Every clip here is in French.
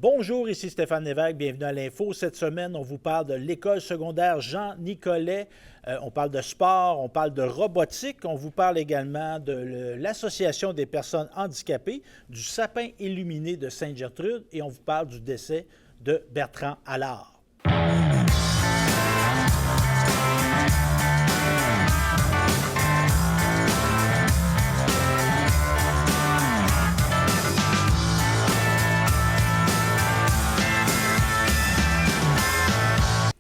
Bonjour, ici Stéphane Lévesque, bienvenue à l'Info. Cette semaine, on vous parle de l'école secondaire Jean Nicolet. On parle de sport, on parle de robotique, on vous parle également de l'Association des personnes handicapées, du sapin illuminé de Sainte-Gertrude et on vous parle du décès de Bertrand Allard.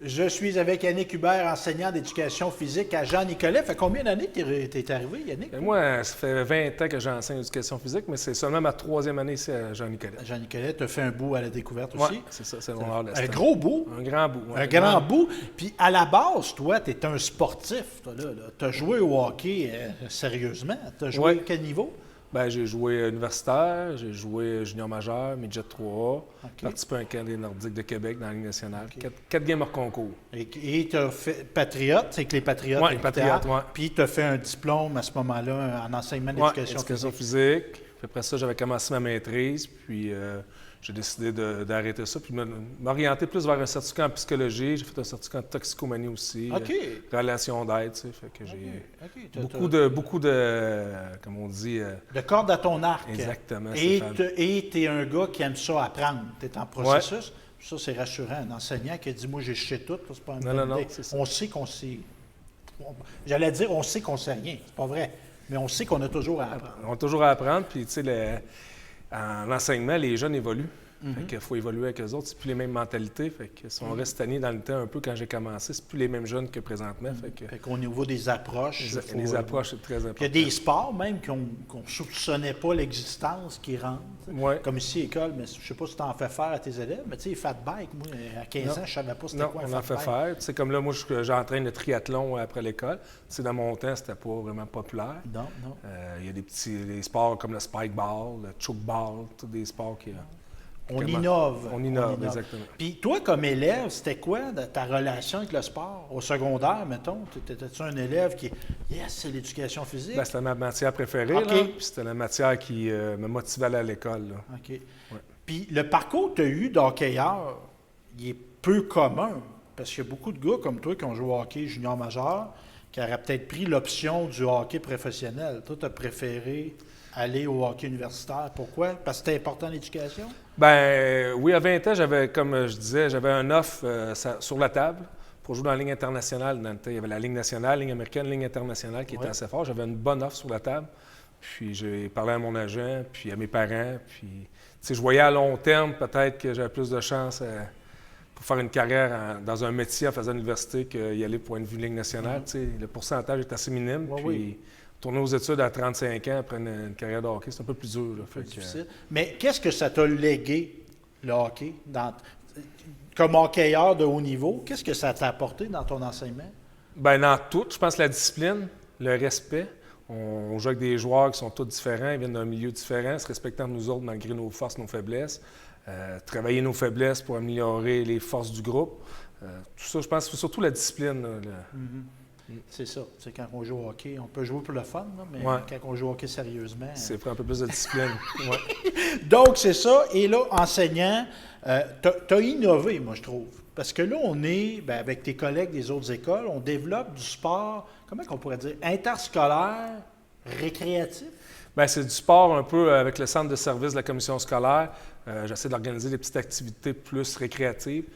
Je suis avec Yannick Hubert, enseignant d'éducation physique à Jean Nicolet. Fait combien d'années tu es arrivé, Yannick? Bien, moi, ça fait 20 ans que j'enseigne l'éducation physique, mais c'est seulement ma 3e année ici à Jean Nicolet. Jean Nicolet, tu as fait un bout à la découverte aussi? Oui, c'est ça, c'est mon art de Un gros bout? Un grand bout. Un grand bout. Puis à la base, toi, tu es un sportif. Tu as joué au hockey sérieusement. Tu as joué à quel niveau? Bien, j'ai joué universitaire, j'ai joué junior majeur, midget 3A, participé à un camp des Nordiques de Québec dans la Ligue nationale. 4 games hors concours. Et tu as fait Patriote, c'est que les Patriotes. Oui, les Patriotes, oui. Puis tu as fait un diplôme à ce moment-là en enseignement d'éducation physique. Puis après ça, j'avais commencé ma maîtrise, puis j'ai décidé d'arrêter ça, puis m'orienter plus vers un certificat en psychologie. J'ai fait un certificat en toxicomanie aussi, relation d'aide, tu sais, fait que j'ai beaucoup de, comme on dit... de cordes à ton arc. Exactement. Et tu es un gars qui aime ça apprendre. Tu es en processus. Ouais. Ça, c'est rassurant. Un enseignant qui a dit « Moi, je sais tout », c'est pas une bonne idée. C'est ça. On sait qu'on sait... J'allais dire « On sait qu'on sait rien ». C'est pas vrai. Mais on sait qu'on a toujours à apprendre. On a toujours à apprendre, puis tu sais, en enseignement, les jeunes évoluent. Fait qu'il faut évoluer avec eux autres. C'est plus les mêmes mentalités. Fait que si on reste tanné dans le temps un peu quand j'ai commencé, c'est plus les mêmes jeunes que présentement. Fait qu'au niveau des approches... Les approches, c'est très important. Il y a des sports même qu'on ne soupçonnait pas l'existence qui rentrent. Ouais. Comme ici, école, mais je ne sais pas si tu en fais faire à tes élèves, mais tu sais, fat bike, moi, à 15 ans, je ne savais pas c'était quoi un fat bike. Non, on en fait faire. Tu sais, comme là, moi, j'entraîne le triathlon après l'école. Tu sais, dans mon temps, c'était pas vraiment populaire. Non. Il y a des sports comme le spike ball, le choke ball, tous des sports qui... On innove, exactement. Puis toi, comme élève, c'était quoi ta relation avec le sport? Au secondaire, mettons, étais-tu un élève qui... Yes, c'est l'éducation physique? Bien, c'était ma matière préférée, là, puis c'était la matière qui me motivait à aller à l'école. Là. OK. Ouais. Puis le parcours que tu as eu d'hockeyeur, il est peu commun, parce qu'il y a beaucoup de gars comme toi qui ont joué au hockey junior majeur, qui auraient peut-être pris l'option du hockey professionnel. Toi, tu as préféré aller au hockey universitaire. Pourquoi? Parce que c'était important l'éducation? Bien, oui, à 20 ans, comme je disais, j'avais un offre sur la table pour jouer dans la Ligue internationale. Dans le temps, il y avait la Ligue nationale, la Ligue américaine, la Ligue internationale qui était assez forte. J'avais une bonne offre sur la table. Puis j'ai parlé à mon agent, puis à mes parents. Puis, tu sais, je voyais à long terme peut-être que j'avais plus de chance pour faire une carrière dans un métier en faisant l'université qu'y aller pour une vue Ligue nationale. Tu sais, le pourcentage est assez minime. Tourner aux études à 35 ans après une carrière de hockey, c'est un peu plus dur. C'est difficile. Mais qu'est-ce que ça t'a légué, le hockey, comme hockeyeur de haut niveau? Qu'est-ce que ça t'a apporté dans ton enseignement? Bien, dans tout, je pense la discipline, le respect. On joue avec des joueurs qui sont tous différents, ils viennent d'un milieu différent, se respectant nous autres malgré nos forces, nos faiblesses. Travailler nos faiblesses pour améliorer les forces du groupe. Tout ça, je pense, c'est surtout la discipline. C'est ça. C'est quand on joue au hockey, on peut jouer pour le fun, là, mais quand on joue au hockey sérieusement... C'est pour un peu plus de discipline. Donc, c'est ça. Et là, enseignant, tu as innové, moi, je trouve. Parce que là, on est, avec tes collègues des autres écoles, on développe du sport, comment on pourrait dire, interscolaire, récréatif? Bien, c'est du sport un peu avec le centre de service de la commission scolaire. J'essaie d'organiser des petites activités plus récréatives.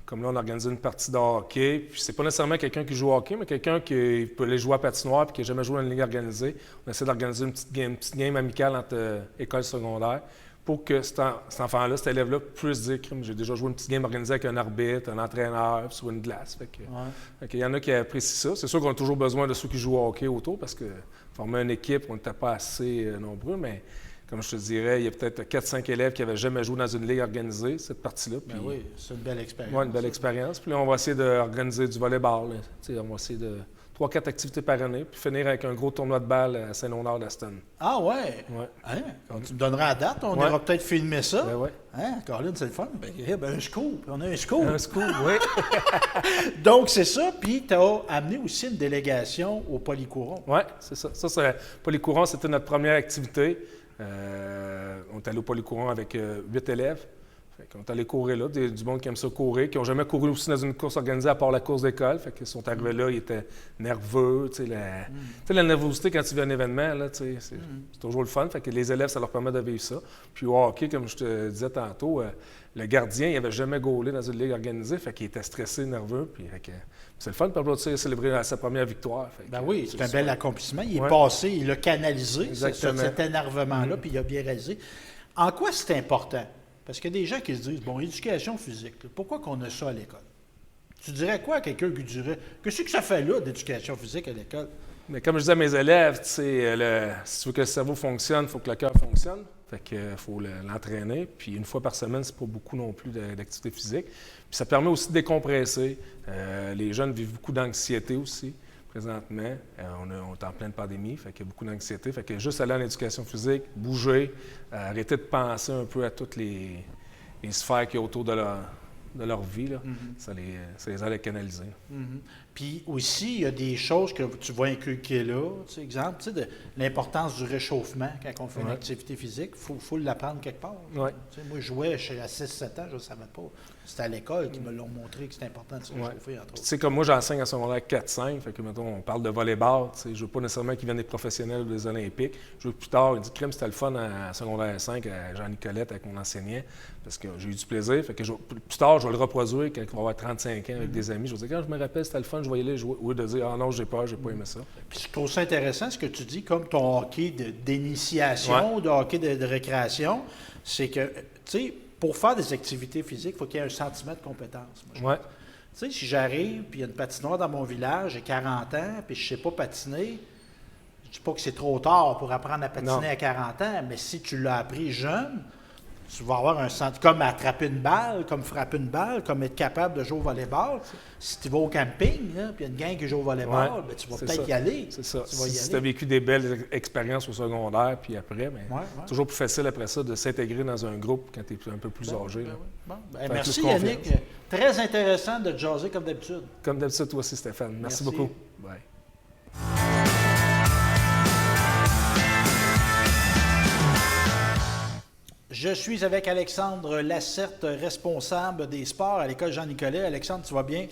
Comme là, on organise une partie de hockey. Puis c'est pas nécessairement quelqu'un qui joue au hockey, mais quelqu'un qui peut aller jouer à patinoire et qui n'a jamais joué dans une ligue organisée. On essaie d'organiser une petite game amicale entre écoles secondaires pour que cet enfant-là, cet élève-là, puisse dire « J'ai déjà joué une petite game organisée avec un arbitre, un entraîneur, sur une glace. » Il y en a qui apprécient ça. C'est sûr qu'on a toujours besoin de ceux qui jouent au hockey autour parce que former une équipe, on n'était pas assez nombreux, mais... Comme je te dirais, il y a peut-être 4-5 élèves qui n'avaient jamais joué dans une ligue organisée, cette partie-là. Bien oui, c'est une belle expérience. Oui, une belle expérience. Puis là, on va essayer d'organiser du volleyball. On va essayer de 3-4 activités par année, puis finir avec un gros tournoi de balle à Saint-Léonard-d'Aston. Ah ouais? Hein? Quand tu me donneras la date, on ira peut-être filmer ça. Ben oui. Hein, Caroline, c'est le fun. Un scoop. On a un scoop. Un scoop, oui. Donc, c'est ça. Puis, tu as amené aussi une délégation au Polycouron. Oui, c'est ça. Polycouron, c'était notre première activité. On est allé au Polycouron avec 8 élèves. Fait qu'on est allé courir là, du monde qui aime ça courir, qui n'ont jamais couru aussi dans une course organisée à part la course d'école. Fait qu'ils sont arrivés là, ils étaient nerveux. Tu sais, la nervosité quand tu vis un événement, là, c'est toujours le fun. Fait que les élèves, ça leur permet de vivre ça. Puis au hockey, comme je te disais tantôt, le gardien, il n'avait jamais gaulé dans une ligue organisée, fait qu'il était stressé, nerveux. Puis c'est le fun pour applaudir, célébrer sa première victoire. Oui, c'est un bel accomplissement. Il est passé, il a canalisé cet énervement-là, puis il a bien réalisé. En quoi c'est important? Parce qu'il y a des gens qui se disent, bon, éducation physique, pourquoi qu'on a ça à l'école? Tu dirais quoi à quelqu'un qui dirait, qu'est-ce que ça fait là d'éducation physique à l'école? Mais comme je disais à mes élèves, si tu veux que le cerveau fonctionne, il faut que le cœur fonctionne. Fait qu'il faut l'entraîner. Puis une fois par semaine, c'est pas beaucoup non plus d'activité physique. Puis ça permet aussi de décompresser. Les jeunes vivent beaucoup d'anxiété aussi, présentement. On est en pleine pandémie, fait qu'il y a beaucoup d'anxiété. Fait que juste aller en éducation physique, bouger, arrêter de penser un peu à toutes les sphères qu'il y a autour de leur vie, là, ça les aide à canaliser. Puis aussi, il y a des choses que tu vas inculquer là. Exemple, de l'importance du réchauffement quand on fait une activité physique. Il faut l'apprendre quelque part. Ouais. Moi, je jouais à 6-7 ans, je ne savais pas. C'était à l'école qu'ils me l'ont montré que c'était important de se réchauffer, entre autres. Tu sais, comme moi, j'enseigne à secondaire 4-5, fait que, mettons, on parle de volleyball. Je ne veux pas nécessairement qu'ils viennent des professionnels ou des Olympiques. Je veux plus tard, il dit, crème, c'était le fun à secondaire 5, à Jean-Nicolette, avec mon enseignant, parce que j'ai eu du plaisir. Fait que plus tard, je vais le reproduire quand il va avoir 35 ans avec des amis. Je vais dire, quand je me rappelle, c'était le fun, je vais y aller jouer. Ou de dire, ah non, j'ai pas aimé ça. Puis je trouve ça intéressant ce que tu dis, comme ton hockey d'initiation, de hockey de récréation, c'est que, tu sais, pour faire des activités physiques, il faut qu'il y ait un sentiment de compétence. Tu sais, si j'arrive, puis il y a une patinoire dans mon village, j'ai 40 ans, puis je ne sais pas patiner, je ne dis pas que c'est trop tard pour apprendre à patiner à 40 ans, mais si tu l'as appris jeune, tu vas avoir un sentiment, comme attraper une balle, comme frapper une balle, comme être capable de jouer au volleyball. Si tu vas au camping, puis il y a une gang qui joue au volleyball, ben, tu vas peut-être y aller. C'est ça. Si tu as vécu des belles expériences au secondaire, puis après, c'est toujours plus facile après ça de s'intégrer dans un groupe quand tu es un peu plus âgé. Merci Yannick. Très intéressant de te jaser comme d'habitude. Comme d'habitude, toi aussi, Stéphane. Merci beaucoup. Bye. Je suis avec Alexandre Lacerte, responsable des sports à l'École Jean-Nicolet. Alexandre, tu vas bien?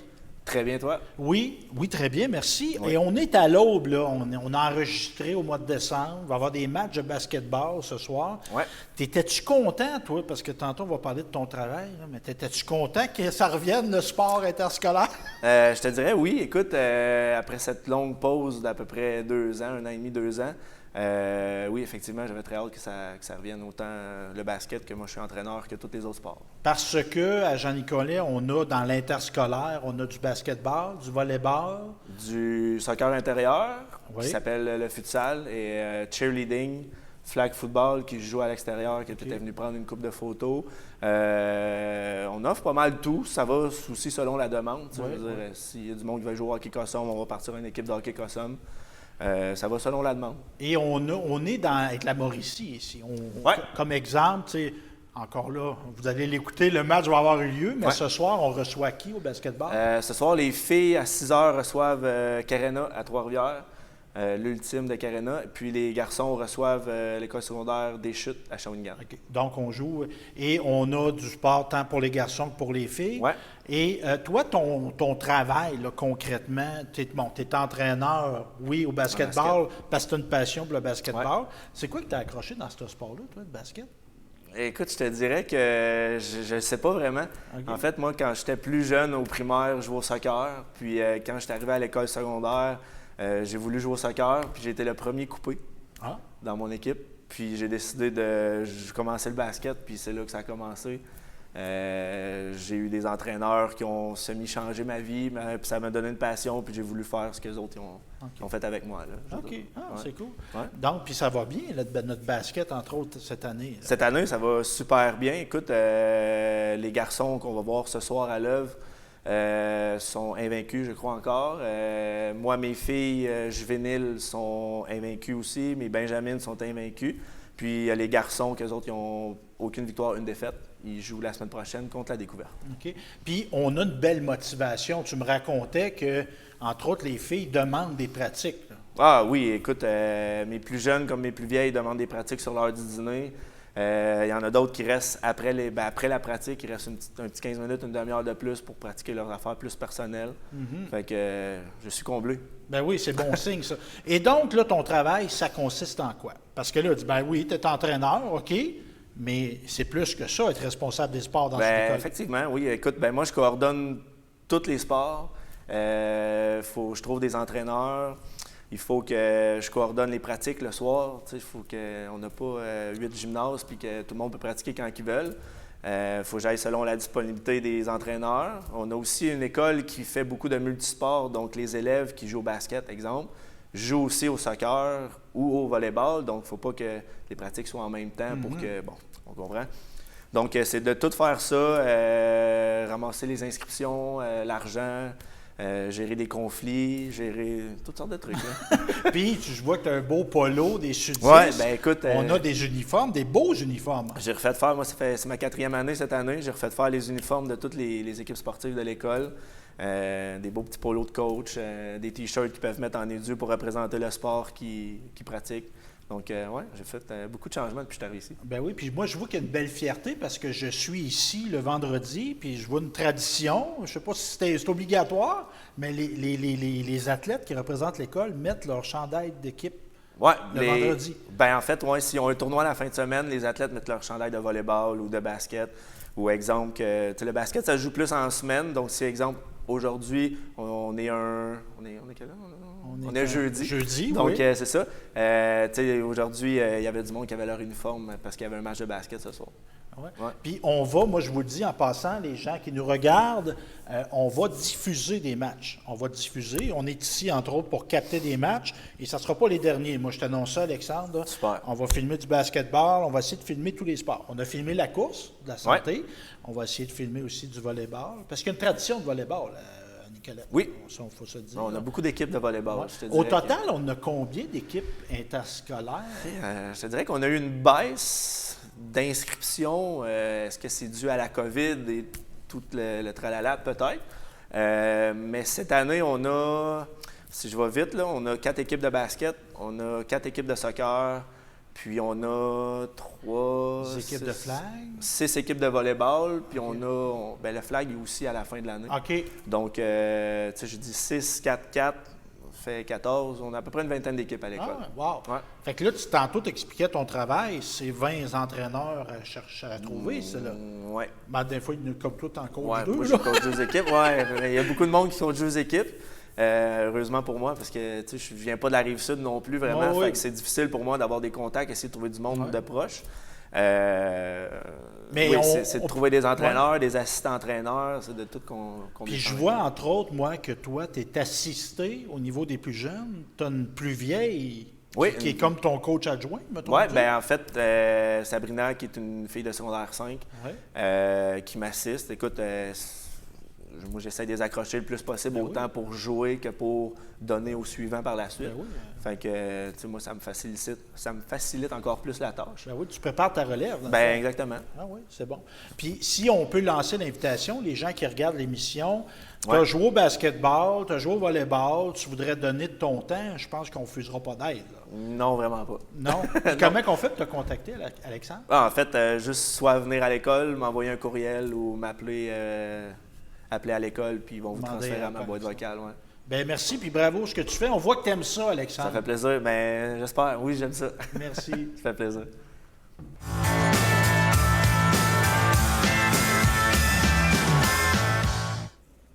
Très bien, toi? Oui, très bien, merci. Oui. Et on est à l'aube, là. On a enregistré au mois de décembre. Il va y avoir des matchs de basketball ce soir. Oui. T'étais-tu content, toi, parce que tantôt, on va parler de ton travail, là, mais t'étais-tu content que ça revienne, le sport interscolaire? Je te dirais oui. Écoute, après cette longue pause d'à peu près 2 ans, 1 an et demi, 2 ans, oui, effectivement, j'avais très hâte que ça revienne autant le basket que moi je suis entraîneur que tous les autres sports. Parce que à Jean-Nicolet, on a dans l'interscolaire, on a du basketball, du volleyball, du soccer intérieur qui s'appelle le futsal et cheerleading, flag football qui joue à l'extérieur, qui était venu prendre une coupe de photos. On offre pas mal tout. Ça va aussi selon la demande. Je veux dire, s'il y a du monde qui va jouer au hockey Cossum, on va partir à une équipe de hockey Cossum. Ça va selon la demande. Et on est avec la Mauricie ici. Comme exemple, encore là, vous allez l'écouter, le match va avoir eu lieu, mais ce soir, on reçoit qui au basketball? Ce soir, les filles à 6 h reçoivent Carena à Trois-Rivières, l'ultime de Carena. Puis les garçons reçoivent l'école secondaire des Chutes à Shawinigan. Okay. Donc, on joue et on a du sport tant pour les garçons que pour les filles. Ouais. Et toi, ton travail, là, concrètement, tu es entraîneur, oui, au basketball, parce que tu as une passion pour le basketball. Ouais. C'est quoi que tu as accroché dans ce sport-là, toi, le basket? Écoute, je te dirais que je ne sais pas vraiment. Okay. En fait, moi, quand j'étais plus jeune au primaire, je jouais au soccer. Puis quand j'étais arrivé à l'école secondaire, j'ai voulu jouer au soccer. Puis j'ai été le premier coupé dans mon équipe. Puis j'ai décidé de commencer le basket. Puis c'est là que ça a commencé. J'ai eu des entraîneurs qui ont semi-changé ma vie, puis ça m'a donné une passion, puis j'ai voulu faire ce que les autres ont fait avec moi. Là, c'est cool. Ouais. Donc, puis ça va bien, notre basket, entre autres, cette année. Là. Cette année, ça va super bien. Écoute, les garçons qu'on va voir ce soir à l'œuvre sont invaincus, je crois encore. Moi, mes filles juvéniles sont invaincues aussi, mes benjamines sont invaincus. Puis les garçons, qu'eux autres, ils n'ont aucune victoire, une défaite. Ils jouent la semaine prochaine contre la Découverte. OK. Puis on a une belle motivation. Tu me racontais que, entre autres, les filles demandent des pratiques. Là. Ah oui, écoute, mes plus jeunes comme mes plus vieilles demandent des pratiques sur l'heure du dîner. Il y en a d'autres qui restent après la pratique, il reste un petit 15 minutes, une demi-heure de plus pour pratiquer leurs affaires plus personnelles. Fait que je suis comblé. Ben oui, c'est bon signe, ça. Et donc, là, ton travail, ça consiste en quoi? Parce que là, tu dis, ben oui, tu es entraîneur, OK, mais c'est plus que ça, être responsable des sports dans cette école. Effectivement, oui. Écoute, moi, je coordonne tous les sports. Je trouve des entraîneurs. Il faut que je coordonne les pratiques le soir. Il faut qu'on n'a pas 8 gymnases puis que tout le monde peut pratiquer quand ils veulent. Il faut que j'aille selon la disponibilité des entraîneurs. On a aussi une école qui fait beaucoup de multisports, donc les élèves qui jouent au basket, exemple, jouent aussi au soccer ou au volleyball. Donc, il ne faut pas que les pratiques soient en même temps pour que, on comprend. Donc, c'est de tout faire ça, ramasser les inscriptions, l'argent, gérer des conflits, gérer toutes sortes de trucs. Puis, je vois que tu as un beau polo, des sudistes. Oui, bien écoute... on a des uniformes, des beaux uniformes. J'ai refait faire, moi, c'est ma 4e année cette année, j'ai refait faire les uniformes de toutes les équipes sportives de l'école. Des beaux petits polos de coach, des t-shirts qu'ils peuvent mettre en édu pour représenter le sport qu'ils pratiquent. Donc, oui, j'ai fait beaucoup de changements depuis que je suis arrivé ici. Ben oui, puis moi, je vois qu'il y a une belle fierté parce que je suis ici le vendredi, puis je vois une tradition. Je ne sais pas si c'est obligatoire, mais les athlètes qui représentent l'école mettent leur chandail d'équipe le vendredi. Ben en fait, s'ils ont un tournoi à la fin de semaine, les athlètes mettent leur chandail de volleyball ou de basket. Ou exemple, le basket, ça se joue plus en semaine. Donc, si, exemple, aujourd'hui, on est quel heure? On est jeudi. Jeudi, donc, oui. C'est ça. Aujourd'hui, il y avait du monde qui avait leur uniforme parce qu'il y avait un match de basket ce soir. Ouais. Ouais. Puis on va, moi je vous le dis en passant, les gens qui nous regardent, on va diffuser des matchs. On va diffuser. On est ici, entre autres, pour capter des matchs. Et ça ne sera pas les derniers. Moi, je t'annonce ça, Alexandre. Super. On va filmer du basketball. On va essayer de filmer tous les sports. On a filmé la course de la santé. Ouais. On va essayer de filmer aussi du volleyball. Parce qu'il y a une tradition de volleyball. Nicolas. Oui. Il faut se dire. On a beaucoup d'équipes de volleyball. Ouais. Au total, on a combien d'équipes interscolaires? Je te dirais qu'on a eu une baisse d'inscription. Est-ce que c'est dû à la COVID et tout le tralala? Peut-être. Mais cette année, on a, si je vais vite, là, on a 4 équipes de basket, on a 4 équipes de soccer, puis on a 6 équipes de volleyball, puis on a... le flag est aussi à la fin de l'année. OK. Donc, tu sais, je dis 6, 4, 4, fait 14. On a à peu près une vingtaine d'équipes à l'école. Ah, wow! Ouais. Fait que là, tantôt, tu expliquais ton travail, c'est 20 entraîneurs à chercher à trouver, c'est là. Oui. Ben, des fois, comme toi, t'en coaches ouais, deux. Moi, je coach 2 équipes. Oui, il y a beaucoup de monde qui coach 2 équipes. Heureusement pour moi, parce que je ne viens pas de la Rive-Sud non plus, vraiment. Oh, oui. Fait que c'est difficile pour moi d'avoir des contacts, essayer de trouver du monde de proche. Mais c'est de trouver des entraîneurs, des assistants-entraîneurs, c'est de tout qu'on Puis je vois, entre autres, moi, que toi, tu es assisté au niveau des plus jeunes. Tu as une plus vieille qui est comme ton coach adjoint, mettons. Oui, bien en fait, Sabrina, qui est une fille de secondaire 5, qui m'assiste. Écoute, moi, j'essaie de les accrocher le plus possible, autant pour jouer que pour donner au suivant par la suite. Fait que, tu sais, moi, ça me facilite encore plus la tâche. Ben oui, tu prépares ta relève. Exactement. Ah oui, c'est bon. Puis, si on peut lancer l'invitation, les gens qui regardent l'émission, tu as joué au basketball, tu as joué au volleyball, tu voudrais donner de ton temps, je pense qu'on ne refusera pas d'aide. Non, vraiment pas. Non? Comment qu'on fait pour te contacter, Alexandre? En fait, juste soit venir à l'école, m'envoyer un courriel ou m'appeler appeler à l'école, puis ils vont vous transférer à ma boîte vocale. Ouais. Bien, merci, puis bravo ce que tu fais. On voit que tu aimes ça, Alexandre. Ça fait plaisir. Bien, j'espère. Oui, j'aime ça. Merci. Ça fait plaisir.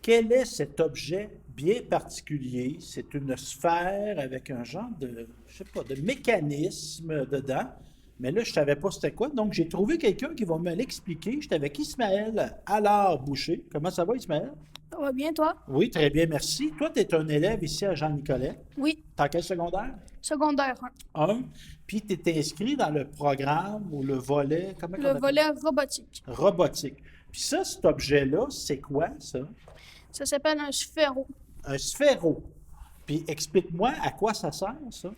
Quel est cet objet bien particulier? C'est une sphère avec un genre de, je sais pas, de mécanisme dedans. Mais là, je ne savais pas c'était quoi. Donc, j'ai trouvé quelqu'un qui va me l'expliquer. J'étais avec Ismaël Allard-Boucher. Comment ça va, Ismaël? Ça va bien, toi? Oui, très bien, merci. Toi, tu es un élève ici à Jean-Nicolet. Oui. T'es en quel secondaire? Secondaire 1. 1. Puis, tu es inscrit dans le programme ou le volet... Le volet robotique. Robotique. Puis ça, cet objet-là, c'est quoi, ça? Ça s'appelle un sphéro. Un sphéro. Puis, explique-moi à quoi ça sert, ça?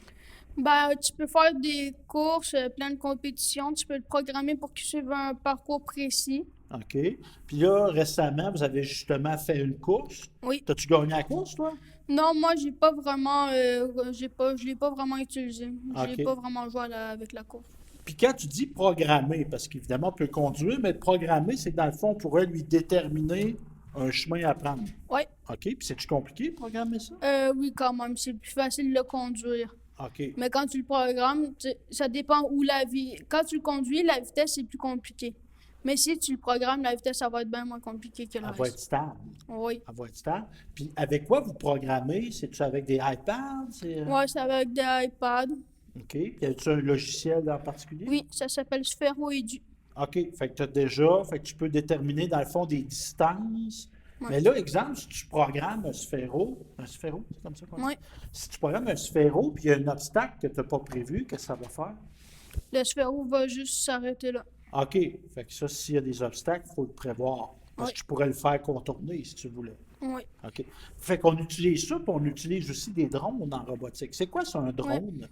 Ben, tu peux faire des courses, plein de compétitions. Tu peux le programmer pour qu'il suive un parcours précis. OK. Puis là, récemment, vous avez justement fait une course. Oui. T'as-tu gagné la course, toi? Non, moi, j'ai pas vraiment, je l'ai pas vraiment utilisé. OK. J'ai pas vraiment joué avec la course. Puis quand tu dis programmer, parce qu'évidemment, on peut conduire, mais programmer, c'est que dans le fond, on pourrait lui déterminer un chemin à prendre. Oui. OK. Puis c'est-tu compliqué, programmer ça? Oui, quand même. C'est plus facile de le conduire. OK. Mais quand tu le programmes, ça dépend où la vie. Quand tu le conduis, la vitesse, c'est plus compliqué. Mais si tu le programmes, la vitesse, ça va être bien moins compliqué que le Elle va être reste. stable. Oui. Elle va être stable. Puis avec quoi vous programmez? C'est-tu avec des iPads? Oui, c'est avec des iPads. OK. Y a-tu un logiciel en particulier? Oui, ça s'appelle Sphero Edu. OK. Fait que tu as déjà, fait que tu peux déterminer dans le fond des distances. Ouais. Mais là, exemple, si tu programmes un sphéro, c'est comme ça qu'on dit? Oui. Si tu programmes un sphéro puis il y a un obstacle que tu n'as pas prévu, qu'est-ce que ça va faire? Le Sphero va juste s'arrêter là. OK. Fait que ça, s'il y a des obstacles, il faut le prévoir. Parce Oui. que tu pourrais le faire contourner si tu voulais. Oui. OK. Fait qu'on utilise ça, puis on utilise aussi des drones en robotique. C'est quoi ça, un drone?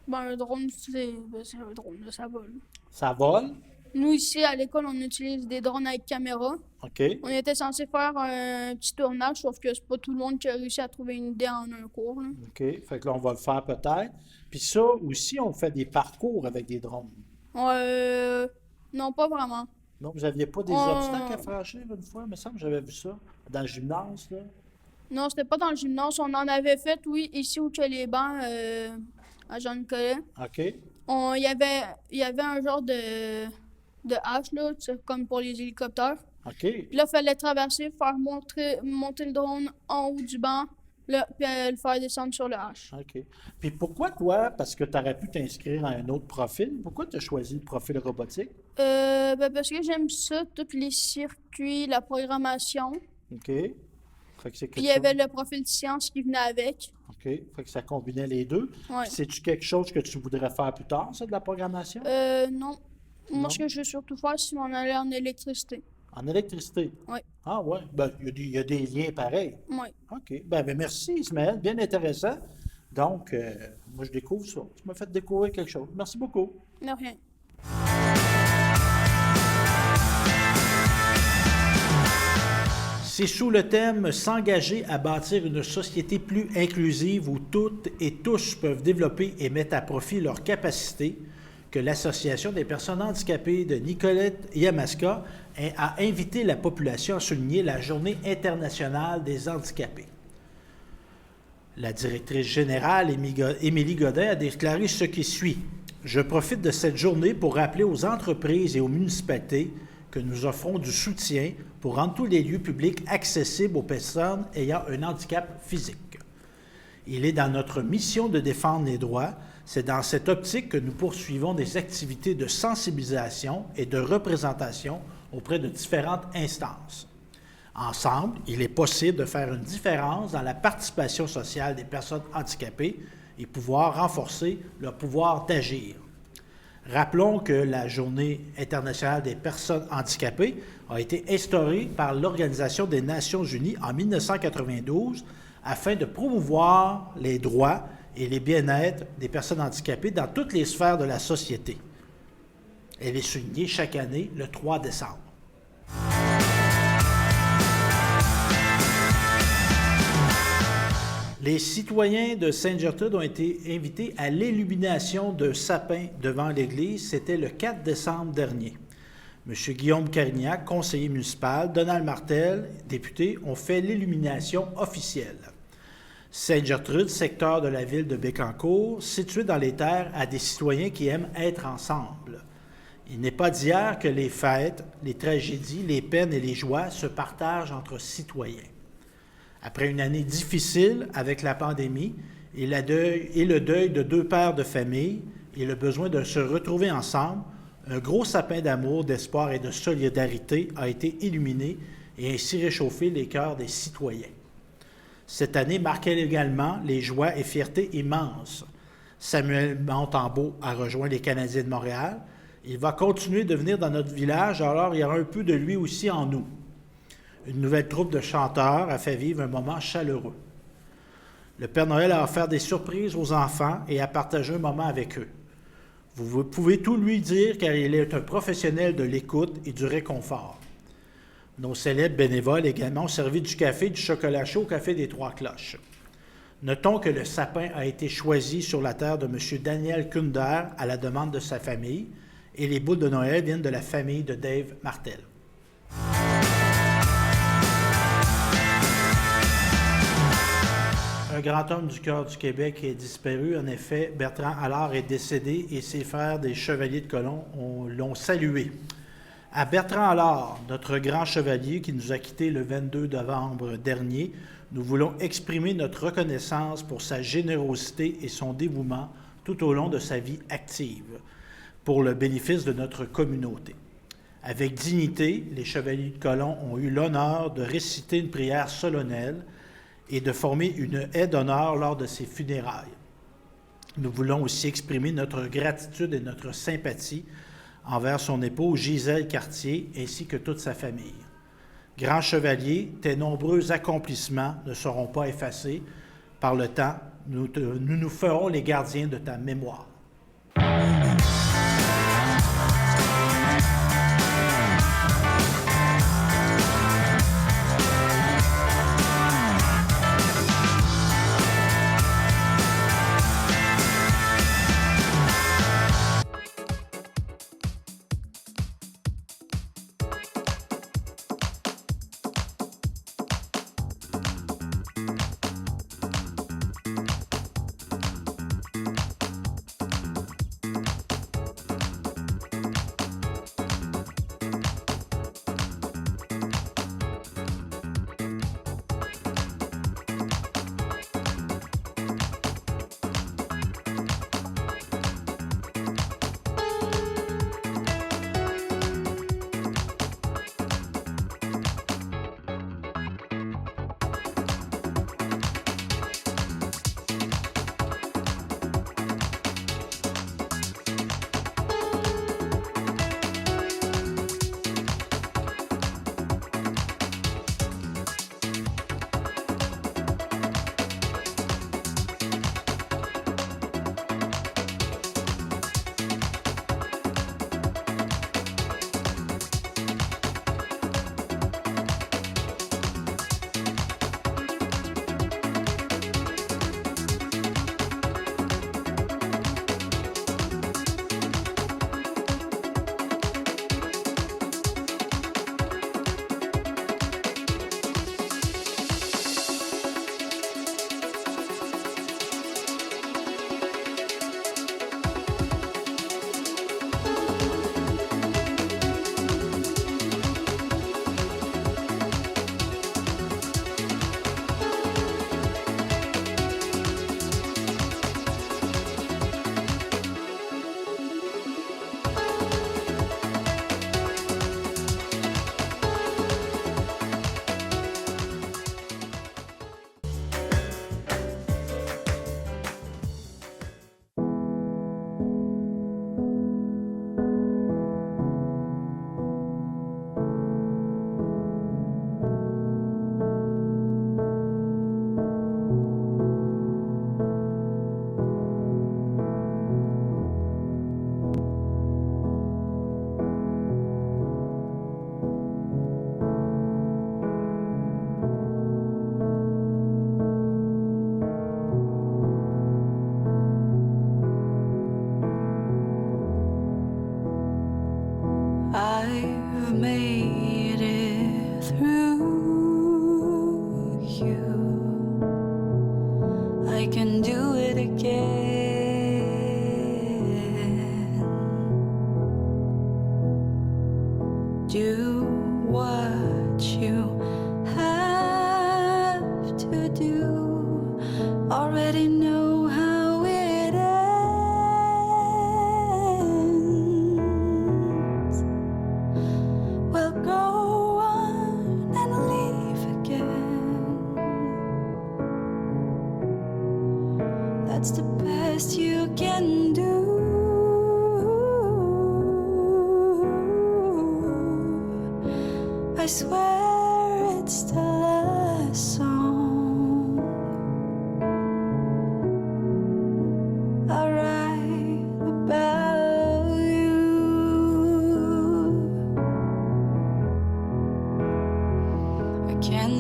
Ben, un drone, c'est un drone, ça vole. Ça vole? Nous, ici, à l'école, on utilise des drones avec caméra. OK. On était censé faire un petit tournage, sauf que c'est pas tout le monde qui a réussi à trouver une idée en un cours. Là. OK. Fait que là, on va le faire peut-être. Puis ça, aussi, on fait des parcours avec des drones. Non, pas vraiment. Non, vous n'aviez pas des obstacles à franchir une fois? Il me semble que j'avais vu ça. Dans le gymnase, là. Non, c'était pas dans le gymnase. On en avait fait, oui, ici où il y a les bancs à Jean-Nicolas. OK. Il y avait un genre de hache, là, tu sais, comme pour les hélicoptères. OK. Puis là, il fallait traverser, faire monter le drone en haut du banc, là, puis le faire descendre sur le hache. OK. Puis pourquoi toi, parce que tu aurais pu t'inscrire à un autre profil, pourquoi tu as choisi le profil robotique? Parce que j'aime ça, tous les circuits, la programmation. OK. Fait que c'est Puis il quelque y avait chose. le profil de science qui venait avec. OK. Fait que ça combinait les deux. Ouais. Puis c'est-tu quelque chose que tu voudrais faire plus tard, ça, de la programmation? Non. Non? Moi, ce que je veux surtout faire, c'est m'en aller en électricité. En électricité? Oui. Ah ouais. Ben, il y a des liens pareils. Oui. OK. Ben, merci, Ismaël. Bien intéressant. Donc, moi, je découvre ça. Tu m'as fait découvrir quelque chose. Merci beaucoup. De rien. C'est sous le thème « S'engager à bâtir une société plus inclusive où toutes et tous peuvent développer et mettre à profit leurs capacités » que l'Association des personnes handicapées de Nicolette-Yamaska a invité la population à souligner la Journée internationale des handicapés. La directrice générale, Émilie Godin, a déclaré ce qui suit. « Je profite de cette journée pour rappeler aux entreprises et aux municipalités que nous offrons du soutien pour rendre tous les lieux publics accessibles aux personnes ayant un handicap physique. Il est dans notre mission de défendre les droits. C'est dans cette optique que nous poursuivons des activités de sensibilisation et de représentation auprès de différentes instances. Ensemble, il est possible de faire une différence dans la participation sociale des personnes handicapées et pouvoir renforcer leur pouvoir d'agir. Rappelons que la Journée internationale des personnes handicapées a été instaurée par l'Organisation des Nations unies en 1992 afin de promouvoir les droits et les bien-être des personnes handicapées dans toutes les sphères de la société. Elle est soulignée chaque année le 3 décembre. Les citoyens de Sainte-Gertrude ont été invités à l'illumination d'un sapin devant l'église. C'était le 4 décembre dernier. M. Guillaume Carignac, conseiller municipal, Donald Martel, député, ont fait l'illumination officielle. Sainte-Gertrude, secteur de la ville de Bécancour, situé dans les terres à des citoyens qui aiment être ensemble. Il n'est pas d'hier que les fêtes, les tragédies, les peines et les joies se partagent entre citoyens. Après une année difficile avec la pandémie et le deuil de deux pères de famille et le besoin de se retrouver ensemble, un gros sapin d'amour, d'espoir et de solidarité a été illuminé et ainsi réchauffé les cœurs des citoyens. Cette année marquait également les joies et fiertés immenses. Samuel Montembeault a rejoint les Canadiens de Montréal. Il va continuer de venir dans notre village, alors il y aura un peu de lui aussi en nous. Une nouvelle troupe de chanteurs a fait vivre un moment chaleureux. Le Père Noël a offert des surprises aux enfants et a partagé un moment avec eux. Vous pouvez tout lui dire car il est un professionnel de l'écoute et du réconfort. Nos célèbres bénévoles également ont servi du café et du chocolat chaud au Café des Trois Cloches. Notons que le sapin a été choisi sur la terre de M. Daniel Kunder à la demande de sa famille et les boules de Noël viennent de la famille de Dave Martel. Un grand homme du cœur du Québec est disparu. En effet, Bertrand Allard est décédé et ses frères des Chevaliers de Colomb l'ont salué. À Bertrand Allard, notre grand chevalier qui nous a quittés le 22 novembre dernier, nous voulons exprimer notre reconnaissance pour sa générosité et son dévouement tout au long de sa vie active, pour le bénéfice de notre communauté. Avec dignité, les Chevaliers de Colomb ont eu l'honneur de réciter une prière solennelle et de former une haie d'honneur lors de ses funérailles. Nous voulons aussi exprimer notre gratitude et notre sympathie envers son épouse Gisèle Cartier ainsi que toute sa famille. Grand chevalier, tes nombreux accomplissements ne seront pas effacés par le temps. Nous ferons les gardiens de ta mémoire.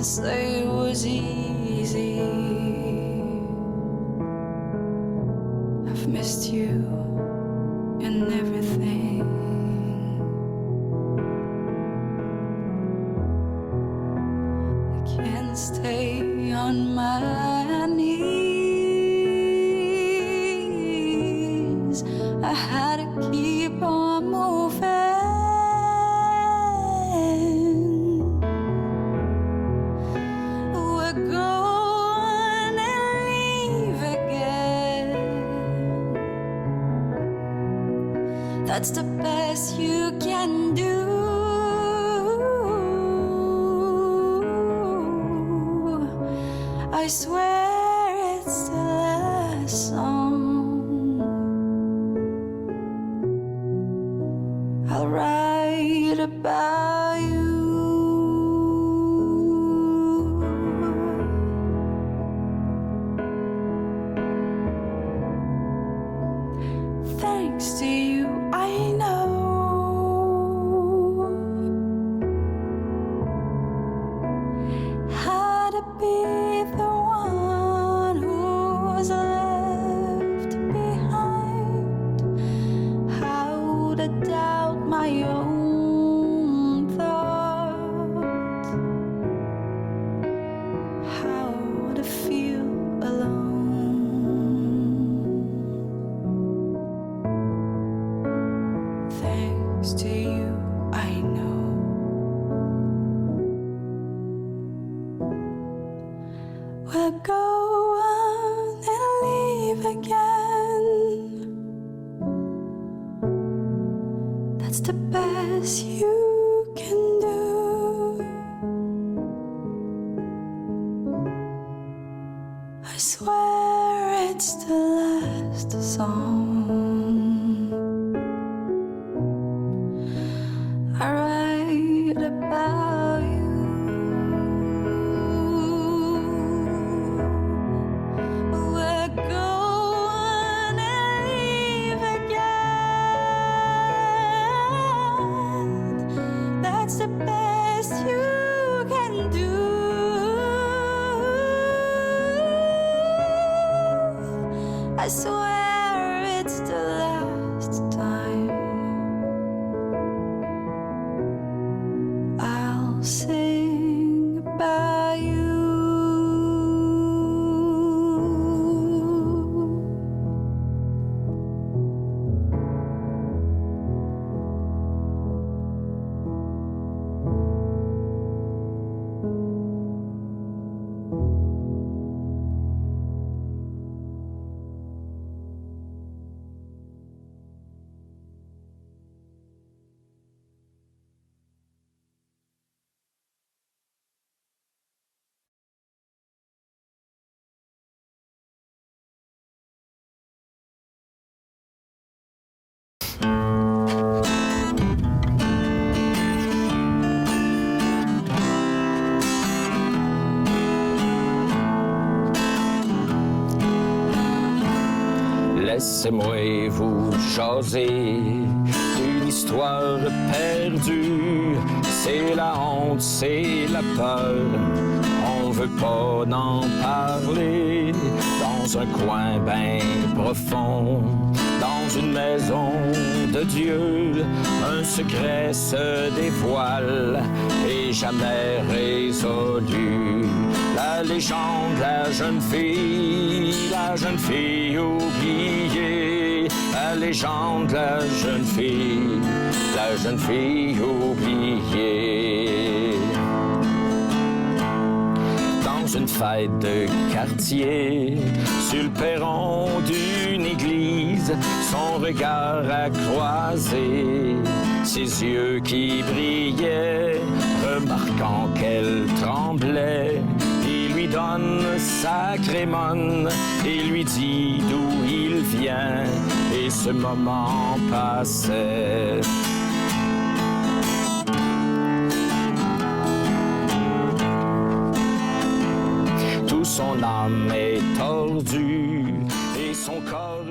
Say it was easy. I've missed you and everything. I can't stay on my knees. I had to keep on moving. We're going to leave again. That's the best you can do. I swear it's the last song I'll write about you. Thanks to you, I know how to be the one who's left behind, how to doubt my own thoughts, how to feel alone. Thanks to you, I know we'll go on and leave again. That's the best you can do. I swear it's the last song I write about you. We're going to leave again. That's the best you can do. I swear it's the last time I'll sing about you. Laissez-moi vous jaser d'une histoire perdue. C'est la honte, c'est la peur, on veut pas en parler. Dans un coin bien profond, dans une maison de Dieu, un secret se dévoile et jamais résolu. La légende, la jeune fille oubliée. La légende, la jeune fille oubliée. Dans une fête de quartier, sur le perron d'une église, son regard a croisé ses yeux qui brillaient, remarquant qu'elle tremblait. Il lui donne sa crémone et lui dit d'où il vient, et ce moment passait. Tout son âme est tordue et son corps